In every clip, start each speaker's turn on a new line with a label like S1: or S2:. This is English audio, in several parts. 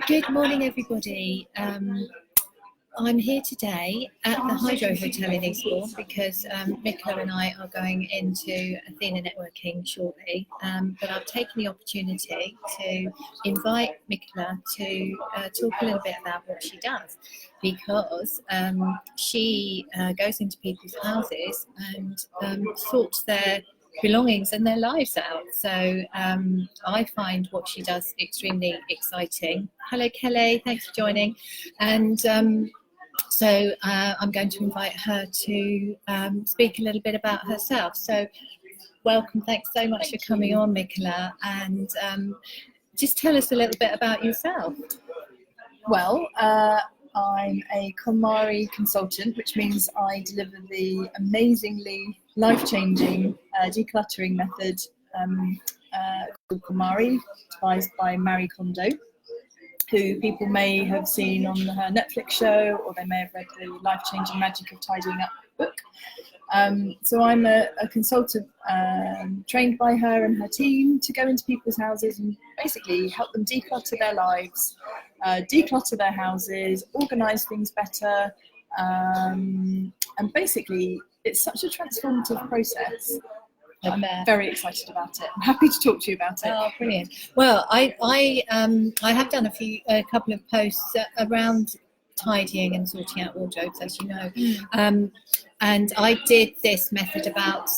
S1: Good morning, everybody. I'm here today at the Hydro Hotel in Eastbourne because Michaela and I are going into Athena Networking shortly. But I've taken the opportunity to invite Michaela to talk a little bit about what she does, because she goes into people's houses and sorts their belongings and their lives out. So I find what she does extremely exciting. Hello, Kelly. Thanks for joining. And so I'm going to invite her to speak a little bit about herself. So welcome. Thanks so much for coming on, Michaela. And just tell us a little bit about yourself.
S2: Well, I'm a KonMari consultant, which means I deliver the amazingly life-changing decluttering method called KonMari, devised by Marie Kondo, who people may have seen on her Netflix show, or they may have read the Life-Changing Magic of Tidying Up book. So I'm a consultant trained by her and her team to go into people's houses and basically help them declutter their lives, declutter their houses, organise things better, and basically it's such a transformative process. I'm very excited about it. I'm happy to talk to you about it.
S1: Oh, brilliant! Well, I have done a couple of posts around tidying and sorting out wardrobes, as you know, and I did this method about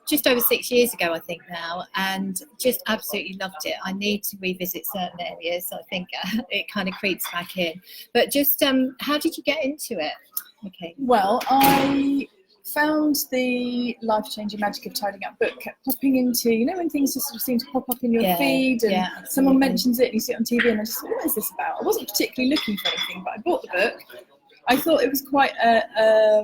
S1: just over 6 years ago, I think now, and just absolutely loved it. I need to revisit certain areas. I think it kind of creeps back in. But just how did you get into it? Okay.
S2: Well, I found the Life-Changing Magic of Tidying Up book kept popping into, you know, when things just sort of seem to pop up in your feed, and someone mentions it and you see it on TV, and I just thought, what is this about? I wasn't particularly looking for anything, but I bought the book. I thought it was quite a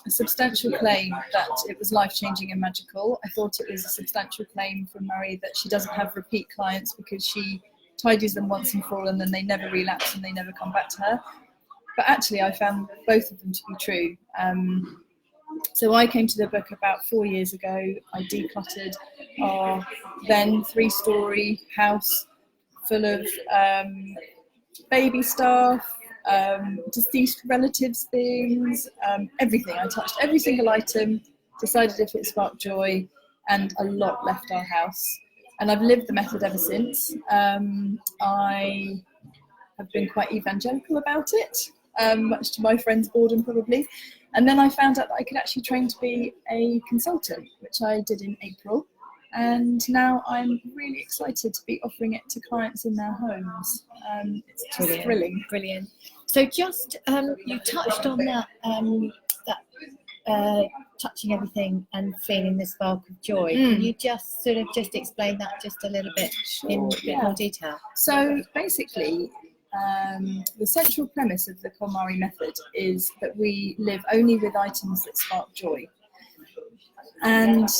S2: substantial claim that it was life-changing and magical. I thought it was a substantial claim from Marie that she doesn't have repeat clients because she tidies them once and for all, and then they never relapse and they never come back to her. But actually, I found both of them to be true. So I came to the book about 4 years ago. I decluttered our then 3-story house full of baby stuff, deceased relatives things, everything. I touched every single item, decided if it sparked joy, and a lot left our house. And I've lived the method ever since. I have been quite evangelical about it, much to my friends' boredom probably. And then I found out that I could actually train to be a consultant, which I did in April. And now I'm really excited to be offering it to clients in their homes. It's just thrilling.
S1: Brilliant. So just, you touched on that, touching everything and feeling the spark of joy. Can you just sort of explain that just a little bit in a bit more detail?
S2: So basically, the central premise of the KonMari method is that we live only with items that spark joy. And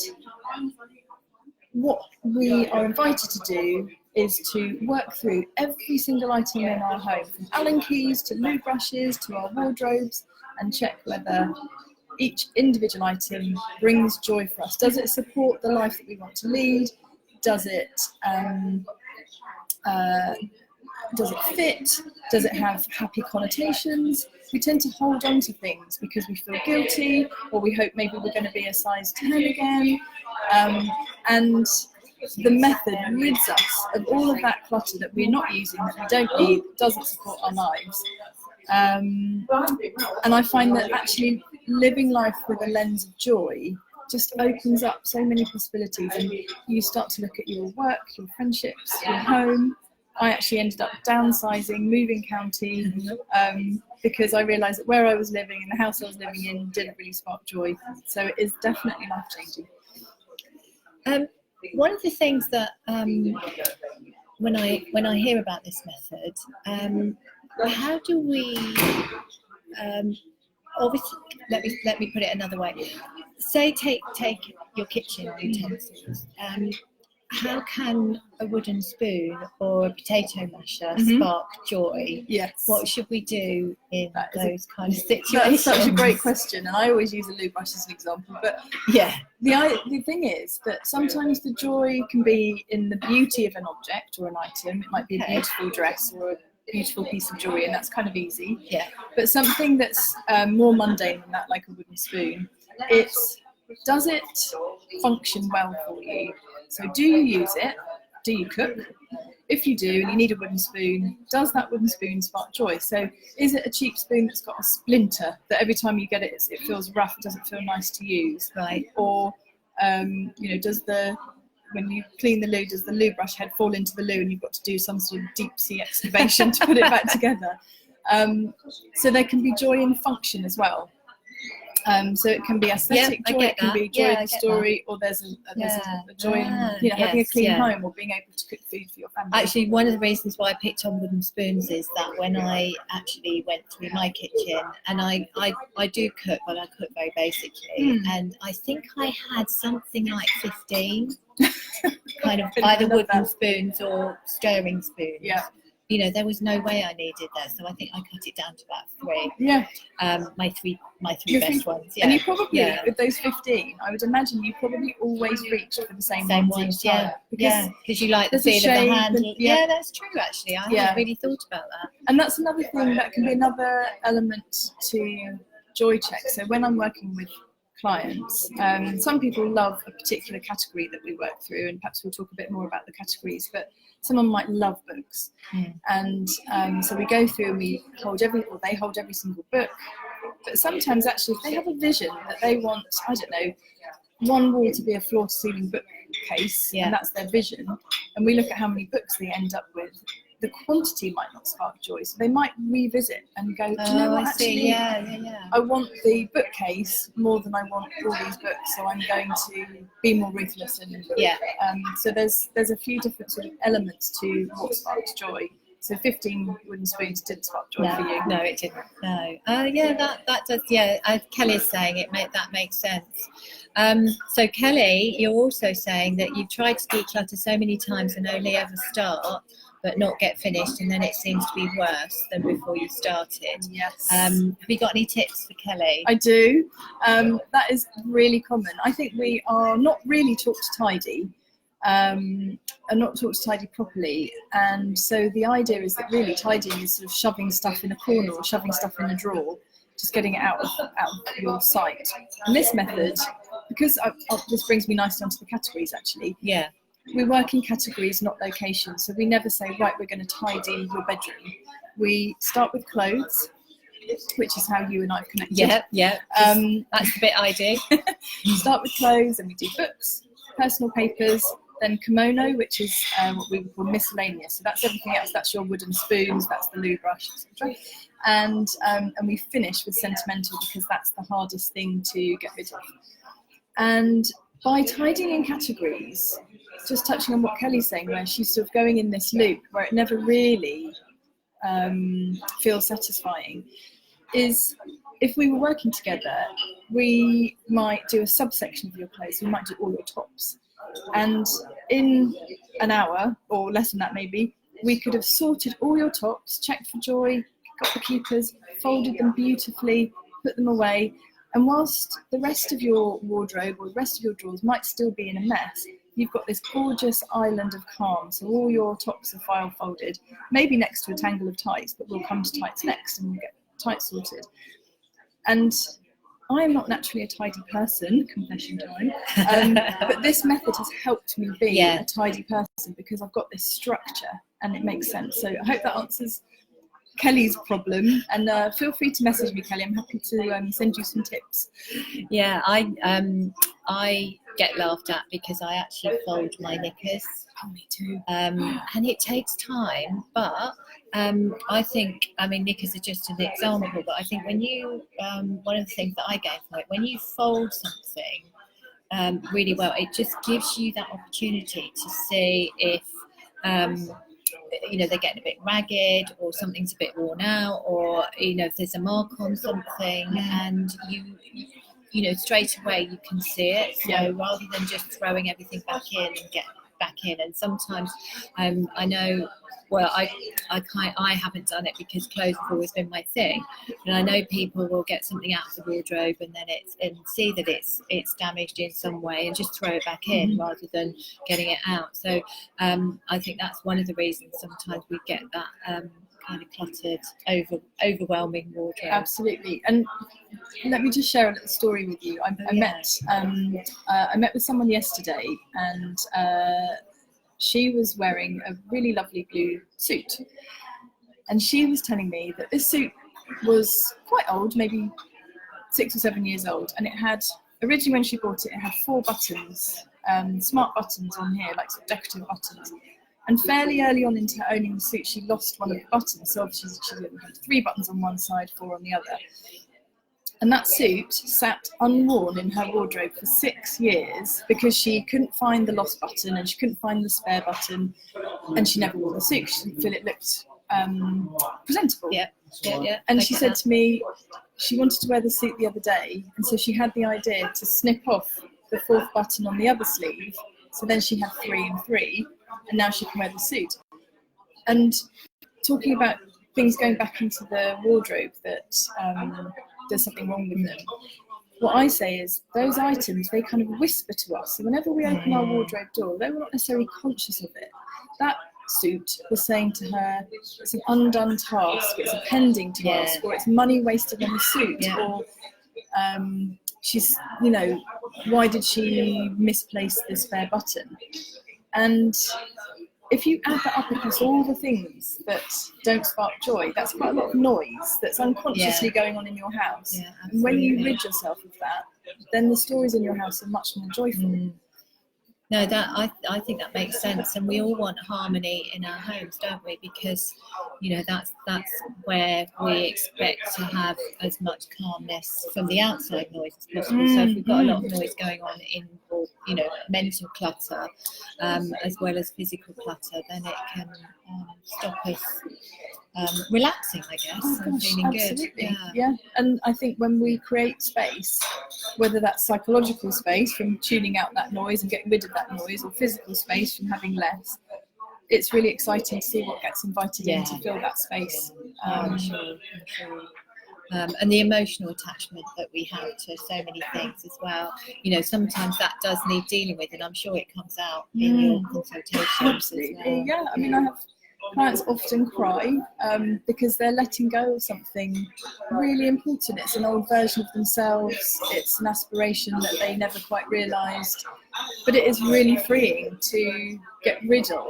S2: what we are invited to do is to work through every single item in our home, from Allen keys to loo brushes to our wardrobes, and check whether each individual item brings joy for us. Does it support the life that we want to lead? Does it fit? Does it have happy connotations? We tend to hold on to things because we feel guilty, or we hope maybe we're going to be a size 10 again. And the method rids us of all of that clutter that we're not using, that we don't need, doesn't support our lives. And I find that actually living life with a lens of joy just opens up so many possibilities, and you start to look at your work, your friendships, your home. I actually ended up downsizing, moving county, because I realised that where I was living and the house I was living in didn't really spark joy. So it is definitely life-changing.
S1: One of the things that when I hear about this method, how do we obviously let me put it another way. Say take your kitchen utensils. how can a wooden spoon or a potato masher
S2: Mhm.
S1: spark joy?
S2: Yes.
S1: What should we do in
S2: That is
S1: those kind of situations?
S2: That's such a great question, and I always use a loo brush as an example. But
S1: Yeah.
S2: the thing is that sometimes the joy can be in the beauty of an object or an item. It might be a beautiful dress or a beautiful piece of jewelry, and that's kind of easy.
S1: Yeah.
S2: But something that's more mundane than that, like a wooden spoon, does it function well for you? So do you use it? Do you cook? If you do and you need a wooden spoon, does that wooden spoon spark joy? So is it a cheap spoon that's got a splinter that every time you get it, it feels rough, it doesn't feel nice to use?
S1: Right.
S2: Or, when you clean the loo, does the loo brush head fall into the loo and you've got to do some sort of deep sea excavation to put it back together? So there can be joy in function as well. So it can be aesthetic joy, it can be joy in the story, or there's a joy in having a clean home or being able to cook food for your family.
S1: Actually, one of the reasons why I picked on wooden spoons is that when I actually went through my kitchen, and I do cook, but I cook very basically, and I think I had something like 15 kind of either wooden spoons or stirring spoons.
S2: Yeah.
S1: There was no way I needed that, so I think I cut it down to about 3.
S2: Yeah.
S1: My three best ones. Yeah.
S2: And you probably, with those 15, I would imagine you probably always reached for the same ones each time.
S1: Because you like the feel of the handle. Yeah, that's true. Actually, I hadn't really thought about that.
S2: And that's another thing that can be another element to joy check. So when I'm working with clients, some people love a particular category that we work through, and perhaps we'll talk a bit more about the categories, but someone might love books, and so we go through and they hold every single book. But sometimes actually if they have a vision that they want, I don't know, one wall to be a floor-to-ceiling bookcase, and that's their vision, and we look at how many books they end up with, the quantity might not spark joy, so they might revisit and go, do you know what, actually, I want the bookcase more than I want all these books, so I'm going to be more ruthless. And so there's a few different sort of elements to what sparks joy. So 15 wooden spoons didn't spark joy for you.
S1: No, it didn't. No. That does. Yeah, as Kelly is saying, that makes sense. So Kelly, you're also saying that you've tried to declutter so many times and only ever start, but not get finished, and then it seems to be worse than before you started.
S2: Yes.
S1: Have you got any tips for Kelly?
S2: I do. That is really common. I think we are not really taught to tidy. And not taught to tidy properly, and so the idea is that really tidying is sort of shoving stuff in a corner or shoving stuff in a drawer, just getting it out of your sight. And this method, because this brings me nicely onto the categories actually.
S1: Yeah.
S2: We work in categories, not locations, so we never say, right, we're going to tidy your bedroom. We start with clothes, which is how you and I have connected.
S1: Yeah. That's the bit I do.
S2: Start with clothes, and we do books, personal papers, then kimono, which is what we would call miscellaneous. So that's everything else. That's your wooden spoons, that's the loo brush, etc. And we finish with sentimental, because that's the hardest thing to get rid of. And by tidying in categories, just touching on what Kelly's saying, where she's sort of going in this loop where it never really feels satisfying, is if we were working together, we might do a subsection of your clothes. We might do all your tops. And in an hour, or less than that maybe, we could have sorted all your tops, checked for joy, got the keepers, folded them beautifully, put them away. And whilst the rest of your wardrobe or the rest of your drawers might still be in a mess, you've got this gorgeous island of calm. So all your tops are file folded, maybe next to a tangle of tights, but we'll come to tights next and we'll get tights sorted. And I am not naturally a tidy person, confession time, but this method has helped me be a tidy person, because I've got this structure and it makes sense. So I hope that answers Kelly's problem, and feel free to message me, Kelly. I'm happy to send you some tips.
S1: Yeah, I get laughed at because I actually fold my knickers.
S2: Oh, me too.
S1: And it takes time, but I think, knickers are just an example, but I think when you, one of the things that I gain from it, when you fold something really well, it just gives you that opportunity to see if, they're getting a bit ragged, or something's a bit worn out, or, if there's a mark on something, and you straight away you can see it. So rather than just throwing everything back in and get back in. And sometimes I know, well, I haven't done it because clothes have always been my thing, and I know people will get something out of the wardrobe and then see that it's damaged in some way and just throw it back in rather than getting it out. So I think that's one of the reasons sometimes we get that kind of cluttered, overwhelming wardrobe.
S2: Absolutely. And let me just share a little story with you. I met with someone yesterday, and she was wearing a really lovely blue suit, and she was telling me that this suit was quite old, maybe 6 or 7 years old, and it had, originally when she bought it, it had 4 buttons, smart buttons on here, like sort of decorative buttons. And fairly early on into her owning the suit, she lost one of the buttons. So obviously she had 3 buttons on one side, 4 on the other. And that suit sat unworn in her wardrobe for 6 years because she couldn't find the lost button and she couldn't find the spare button, and she never wore the suit. She didn't feel it looked presentable.
S1: Yeah.
S2: And she said to me she wanted to wear the suit the other day, and so she had the idea to snip off the 4th button on the other sleeve. So then she had 3 and 3, and now she can wear the suit. And talking about things going back into the wardrobe that there's something wrong with them, what I say is those items, they kind of whisper to us. So whenever we open our wardrobe door, though we're not necessarily conscious of it, that suit was saying to her, it's an undone task, it's a pending task, or it's money wasted on a suit, or she's, why did she misplace the spare button? And if you add that up across all the things that don't spark joy, that's quite a lot of noise that's unconsciously going on in your house. And when you rid yourself of that, then the stories in your house are much more joyful.
S1: No, I think that makes sense, and we all want harmony in our homes, don't we? Because that's where we expect to have as much calmness from the outside noise as possible. So if we've got a lot of noise going on in, mental clutter, as well as physical clutter, then it can stop us relaxing, I guess, and feeling
S2: absolutely.
S1: good.
S2: Yeah, and I think when we create space, whether that's psychological space from tuning out that noise and getting rid of that noise, or physical space from having less, it's really exciting to see what gets invited in to fill that space.
S1: I'm sure. And the emotional attachment that we have to so many things as well. Sometimes that does need dealing with, and I'm sure it comes out in your consultations.
S2: Absolutely.
S1: As well.
S2: Yeah, I mean, I have clients often cry because they're letting go of something really important. It's an old version of themselves, it's an aspiration that they never quite realised, but it is really freeing to get rid of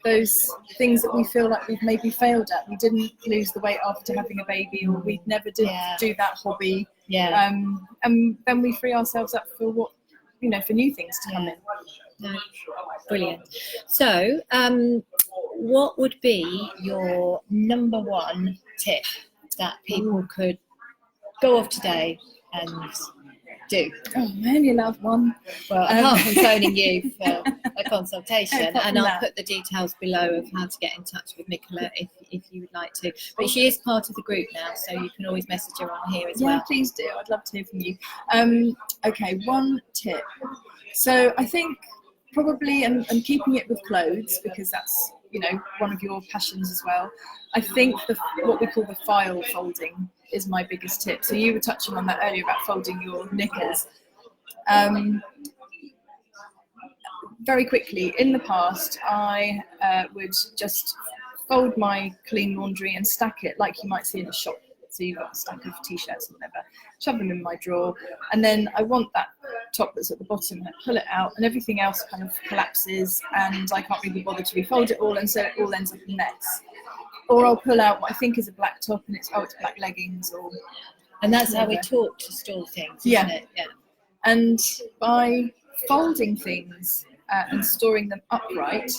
S2: those things that we feel like we've maybe failed at. We didn't lose the weight after having a baby, or we never did do that hobby. And then we free ourselves up for for new things to come in.
S1: No. Brilliant. So what would be your number 1 tip that people could go off today and do?
S2: Oh, I only allowed one.
S1: Well, apart from phoning you for a consultation, and I'll put the details below of how to get in touch with Michaela if you would like to. But she is part of the group now, so you can always message her on here as well.
S2: Yeah, please do. I'd love to hear from you. Okay, 1 tip. So I think probably, and keeping it with clothes, because that's one of your passions as well. I think what we call the file folding is my biggest tip. So you were touching on that earlier about folding your knickers. Very quickly, in the past, I would just fold my clean laundry and stack it like you might see in a shop. So you've got a stack of t-shirts or whatever, shove them in my drawer, and then I want that top that's at the bottom, and I pull it out, and everything else kind of collapses, and I can't really bother to refold it all, and so it all ends up in mess. Or I'll pull out what I think is a black top, and it's black leggings,
S1: and that's how we taught to store things, isn't it? Yeah.
S2: And by folding things and storing them upright,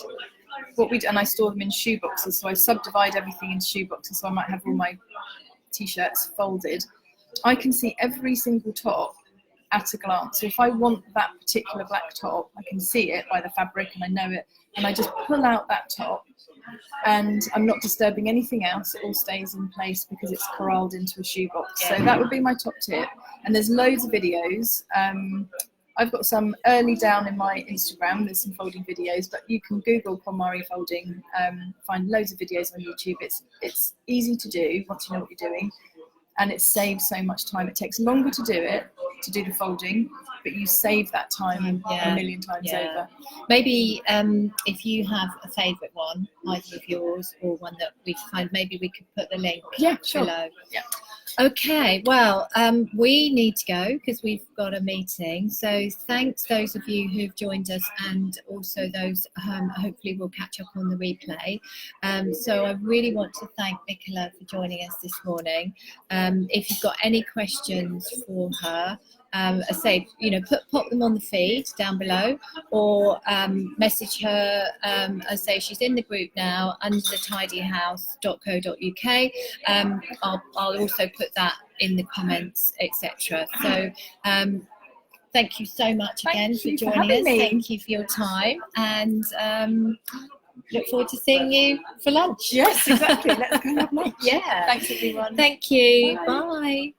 S2: and I store them in shoe boxes, so I subdivide everything into shoe boxes, so I might have all my t-shirts folded. I can see every single top at a glance. So if I want that particular black top, I can see it by the fabric and I know it, and I just pull out that top, and I'm not disturbing anything else. It all stays in place because it's corralled into a shoebox. So that would be my top tip. And there's loads of videos. I've got some early down in my Instagram. There's some folding videos, but you can Google KonMari folding, find loads of videos on YouTube. It's easy to do once you know what you're doing, and it saves so much time. It takes longer to do the folding, but you save that time a million times over.
S1: Maybe if you have a favourite one, either of yours or one that we find, maybe we could put the link below.
S2: Yeah.
S1: Okay, well, we need to go because we've got a meeting. So thanks those of you who've joined us, and also those hopefully will catch up on the replay. So I really want to thank Michaela for joining us this morning. If you've got any questions for her, I say, pop them on the feed down below, or message her. I say she's in the group now under the tidyhouse.co.uk. I'll also put that in the comments, etc. So thank you so much again for joining us. Thank you for your time, and look forward to seeing you for lunch.
S2: Yes, exactly. Let's go have lunch.
S1: Yeah.
S2: Thanks, everyone.
S1: Thank you.
S2: Bye.
S1: Bye.